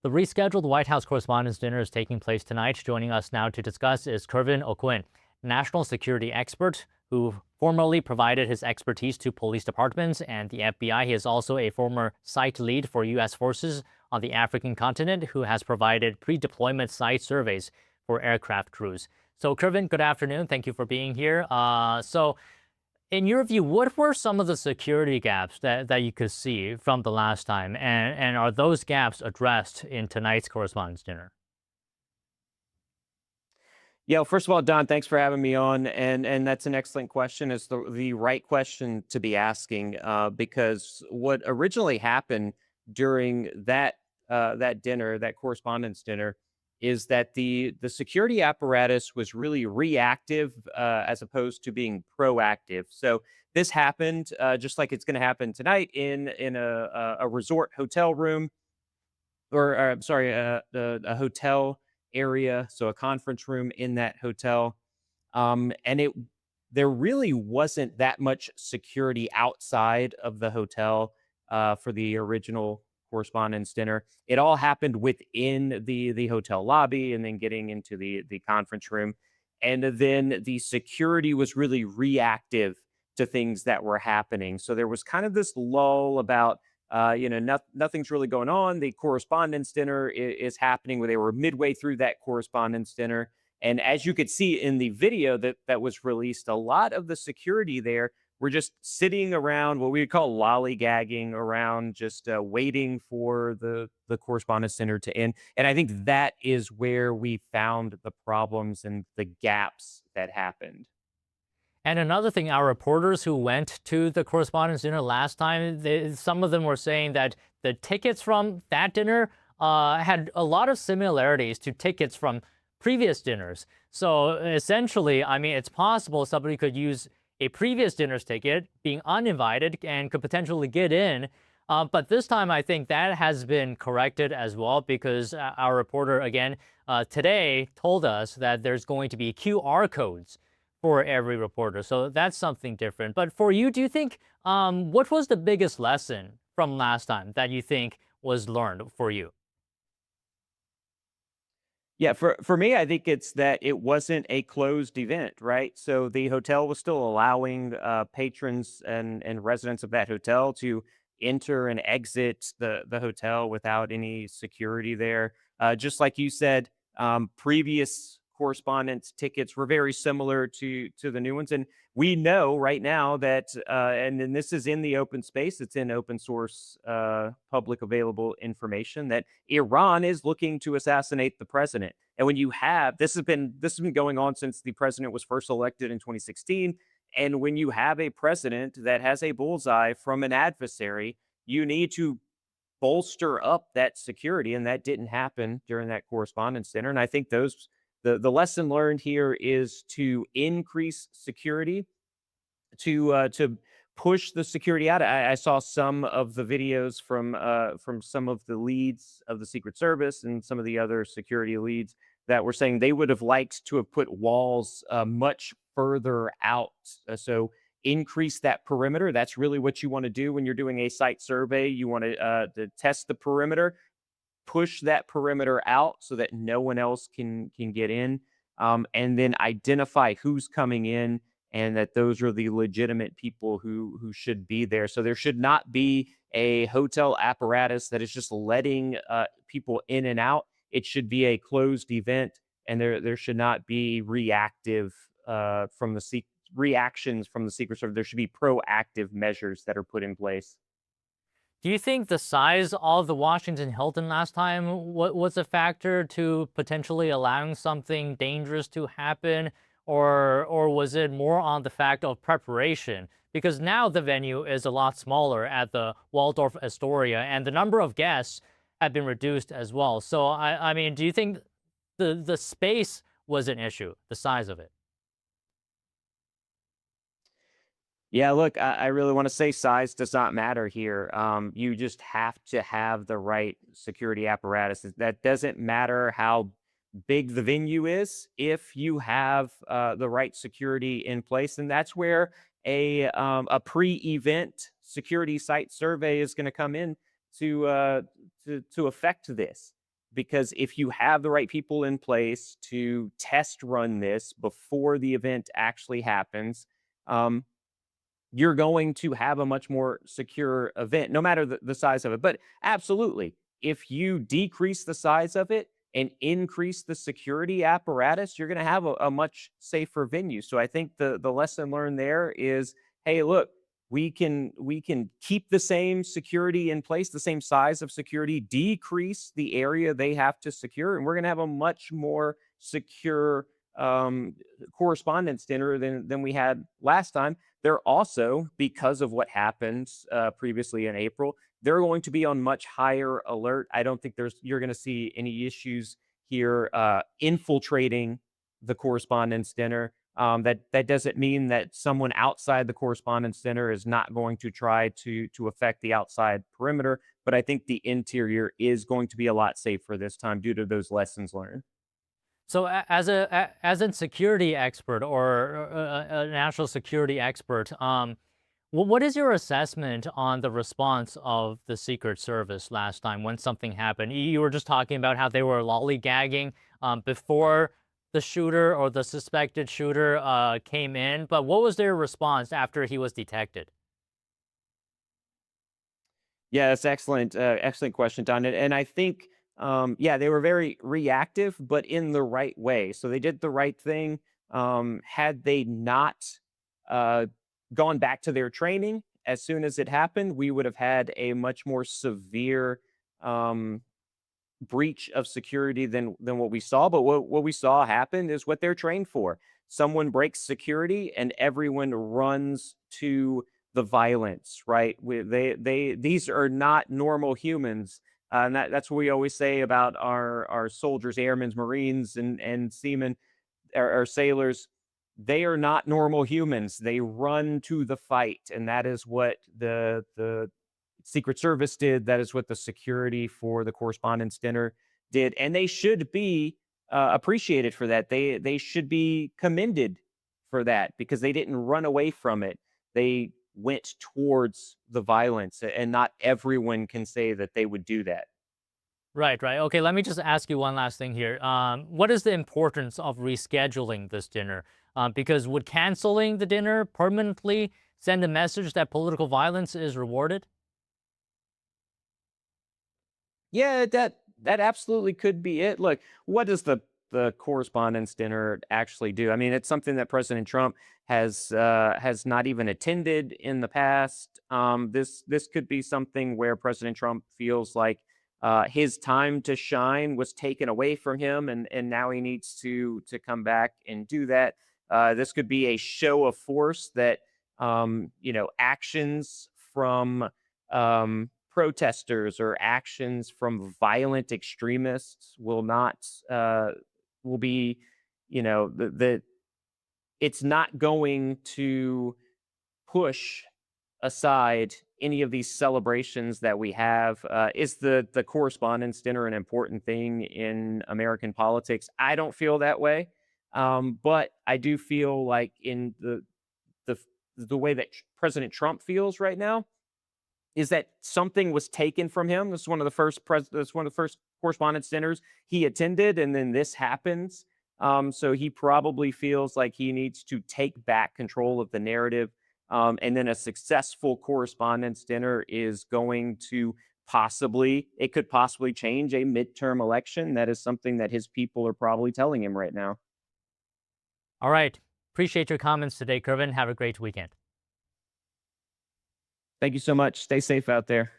The rescheduled White House Correspondents' Dinner is taking place tonight. Joining us now to discuss is Kervin O'Quinn, national security expert who formerly provided his expertise to police departments and the FBI. He is also a former site lead for U.S. forces on the African continent who has provided pre-deployment site surveys for aircraft crews. So, Kervin, good afternoon. Thank you for being here. In your view, what were some of the security gaps that you could see from the last time? And are those gaps addressed in tonight's correspondence dinner? Yeah, well, first of all, Don, thanks for having me on, and that's an excellent question. It's the right question to be asking, because what originally happened during that dinner, that correspondence dinner, is that the security apparatus was really reactive as opposed to being proactive. So this happened just like it's going to happen tonight in a resort hotel room or I'm sorry, a hotel area, so a conference room in that hotel. And there really wasn't that much security outside of the hotel for the original correspondence dinner. It all happened within the hotel lobby and then getting into the conference room. And then the security was really reactive to things that were happening. So there was kind of this lull about nothing's really going on. The correspondence dinner is happening where they were midway through that correspondence dinner. And as you could see in the video that was released, a lot of the security there were just sitting around what we would call lollygagging around, just waiting for the correspondence dinner to end. And I think that is where we found the problems and the gaps that happened. And another thing, our reporters who went to the correspondence dinner last time, some of them were saying that the tickets from that dinner had a lot of similarities to tickets from previous dinners. So essentially, I mean, it's possible somebody could use a previous dinner's ticket, being uninvited, and could potentially get in. But this time, I think that has been corrected as well because our reporter, again, today told us that there's going to be QR codes for every reporter. So that's something different. But for you, do you think, what was the biggest lesson from last time that you think was learned for you? Yeah, for me, I think it's that it wasn't a closed event, right? So the hotel was still allowing patrons and residents of that hotel to enter and exit the hotel without any security there. Just like you said, previous correspondence tickets were very similar to the new ones, and we know right now that and then this is in the open space, it's in open source public available information that Iran is looking to assassinate the president. And when you have this has been going on since the president was first elected in 2016, and when you have a president that has a bullseye from an adversary, you need to bolster up that security, and that didn't happen during that correspondence center. And I think the lesson learned here is to increase security, to push the security out. I saw some of the videos from some of the leads of the Secret Service and some of the other security leads that were saying they would have liked to have put walls much further out. So increase that perimeter. That's really what you want to do when you're doing a site survey. You want to test the perimeter, push that perimeter out so that no one else can get in, and then identify who's coming in and that those are the legitimate people who should be there. So there should not be a hotel apparatus that is just letting people in and out. It should be a closed event, and there should not be reactive reactions from the Secret Service. There should be proactive measures that are put in place. Do you think the size of the Washington Hilton last time was a factor to potentially allowing something dangerous to happen, or was it more on the fact of preparation? Because now the venue is a lot smaller at the Waldorf Astoria, and the number of guests have been reduced as well. So I mean, do you think the space was an issue, the size of it? Yeah, look, I really want to say size does not matter here. You just have to have the right security apparatus. That doesn't matter how big the venue is if you have the right security in place, and that's where a pre-event security site survey is going to come in to affect this. because if you have the right people in place to test run this before the event actually happens, um, you're going to have a much more secure event, no matter the size of it. But absolutely, if you decrease the size of it and increase the security apparatus, you're going to have a much safer venue. So I think the lesson learned there is, hey, look, we can keep the same security in place, the same size of security, decrease the area they have to secure, and we're going to have a much more secure um, correspondence dinner than we had last time. They're also, because of what happened previously in April, they're going to be on much higher alert. I don't think you're going to see any issues here infiltrating the correspondence dinner. That doesn't mean that someone outside the correspondence center is not going to try to affect the outside perimeter, but I think the interior is going to be a lot safer this time due to those lessons learned. So, as a security expert or a national security expert, what is your assessment on the response of the Secret Service last time when something happened? You were just talking about how they were lollygagging before the shooter or the suspected shooter came in, but what was their response after he was detected? Yeah, that's excellent. Excellent question, Don. And I think, yeah, they were very reactive, but in the right way. So they did the right thing. Had they not uh, gone back to their training as soon as it happened, we would have had a much more severe um, breach of security than what we saw. But what we saw happen is what they're trained for. Someone breaks security and everyone runs to the violence, right? These are not normal humans. And that's what we always say about our soldiers, airmen, marines, and seamen or sailors. They are not normal humans. They run to the fight, and that is what the Secret Service did. That is what the security for the Correspondents' Dinner did, and they should be appreciated for that. They should be commended for that because they didn't run away from it. They went towards the violence, and not everyone can say that they would do that. Right, right. Okay, let me just ask you one last thing here. What is the importance of rescheduling this dinner? Because would canceling the dinner permanently send a message that political violence is rewarded? Yeah, that absolutely could be it. Look, what does the correspondence dinner actually do? I mean, it's something that President Trump has not even attended in the past. This could be something where President Trump feels like his time to shine was taken away from him, and now he needs to come back and do that. This could be a show of force that actions from protesters or actions from violent extremists will not will be the it's not going to push aside any of these celebrations that we have. Is the correspondence dinner an important thing in American politics? I don't feel that way, but I do feel like in the the way that President Trump feels right now is that something was taken from him. This is one of the first correspondence dinners he attended, and then this happens. So he probably feels like he needs to take back control of the narrative. And then a successful correspondence dinner is going to it could possibly change a midterm election. That is something that his people are probably telling him right now. All right. Appreciate your comments today, Kervin. Have a great weekend. Thank you so much. Stay safe out there.